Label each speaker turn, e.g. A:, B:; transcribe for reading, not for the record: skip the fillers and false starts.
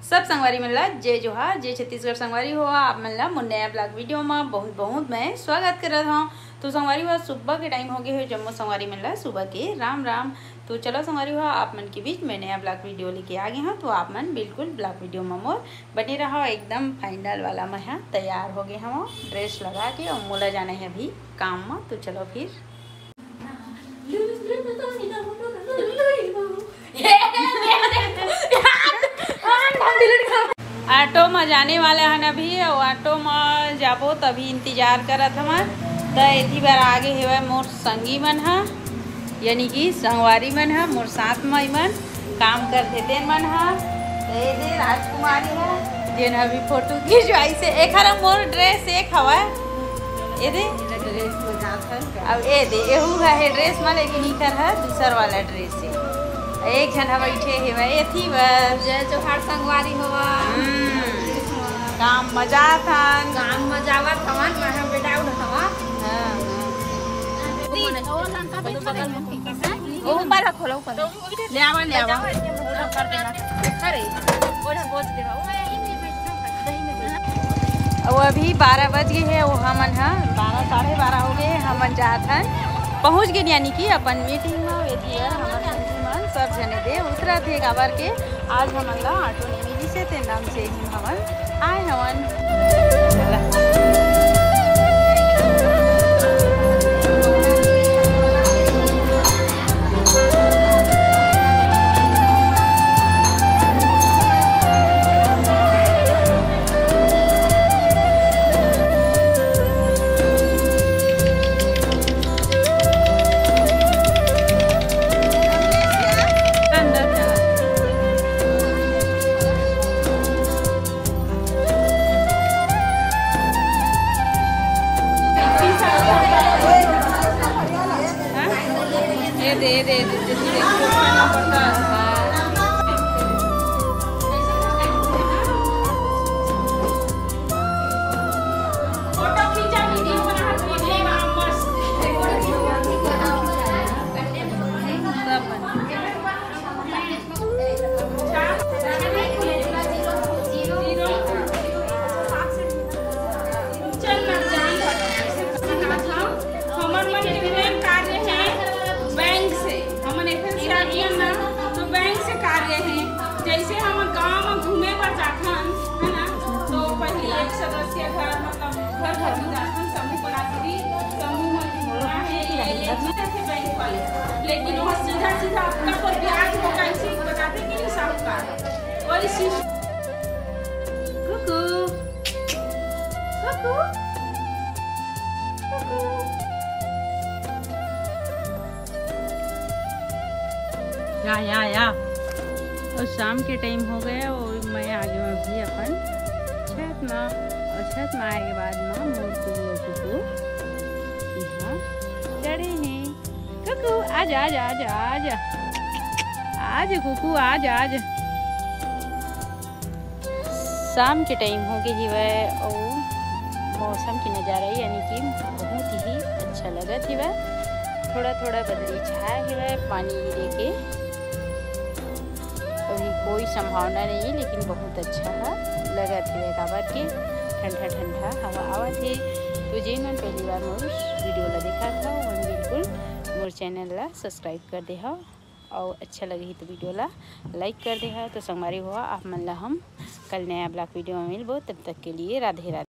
A: सब संगवारी मन ला जय जोहार, जय छत्तीसगढ़ संगवारी हो। आप मन ला मोर नया ब्लॉग वीडियो में बहुत बहुत मैं स्वागत करत हूँ। तो संगवारी हुआ सुबह के टाइम हो गए हो, जम्मू संगवारी मन ला सुबह के राम राम। तो चलो संगवारी हुआ आप मन के बीच में नया ब्लॉग वीडियो लेके आ गए हूँ। तो आप मन बिल्कुल ब्लॉग वीडियो में मोर बने रहो। एकदम फाइनल वाला मैं यहाँ तैयार हो गए हम, ड्रेस लगा के और मोला जाना है अभी काम में। तो चलो फिर ऑटो में जाने वाले हैं अभी, और ऑटो में जाबो तभी इंतजार करत हमार। तो एथी बार आगे हेवे मोर संगी मन है, यानी कि संगवारी मन है मोर साथ में मन काम करते तेन मन है। ये दे राजकुमारी है जेन अभी फोटो खिंचवाई से एक हर मोर ड्रेस एक हवा ये दे ड्रेस में जात अब ये दे एहू है ड्रेस में, लेकिन इधर है दूसर वाला ड्रेस है। एक जन बैठे हेवे एथी बस
B: जय जोहार संगवारी होवा।
A: काम मजा था,
B: काम मजावत हवन मैं बेटा उठ हवा।
A: ओ ऊपर रखो लो, ऊपर ले आवा
B: कर देना अरे ओढ़ बोझ दे
A: वो अभी 12 बज गए हैं। वो हमन है 12 साढ़े 12 हो गए हमन जात हन पहुँच गए, यानी कि अपन मीटिंग में वेती है हमन सब जने दे उतरा थे काबर के आज हमन ला ऑटो नहीं मिली से ते नाम से ही हमन आए हवन। दे
C: तो बैंक से कार्य है। जैसे हम गाँव में घूमे पर जाथन है ना, तो पहले एक सदस्य घर मतलब घर में जाथन समूह बनाती समूह में बैंक वाले, लेकिन वह सीधा सीधा आपका पर ब्याज हो कैसे बताते कि साहूकार और इसी
A: कुकू कुकू कुकू या और शाम के टाइम हो गया और मैं आ गया अभी अपन छत में। और छत में आए के बाद में मोर कुकू यहाँ चढ़े हैं। कुकू आज आज आज आज आज कुकू आज आज शाम के टाइम हो गई है और मौसम की नज़ारा यानी कि बहुत ही अच्छा लगा थी वह। थोड़ा थोड़ा बदली छाया है, पानी गिरे के अभी कोई संभावना नहीं है, लेकिन बहुत अच्छा है लगा थे काबर के ठंडा ठंडा हवा आवा थे। तो जिन मन पहली बार मोर वीडियो ला देखा था वो बिल्कुल मोर चैनल ला सब्सक्राइब कर दे हा, और अच्छा लगे तो वीडियो ला लाइक कर दे हा। तो संगवारी हुआ आप मन ला हम कल नया ब्लॉग वीडियो में मिलबो, तब तक के लिए राधे राधे।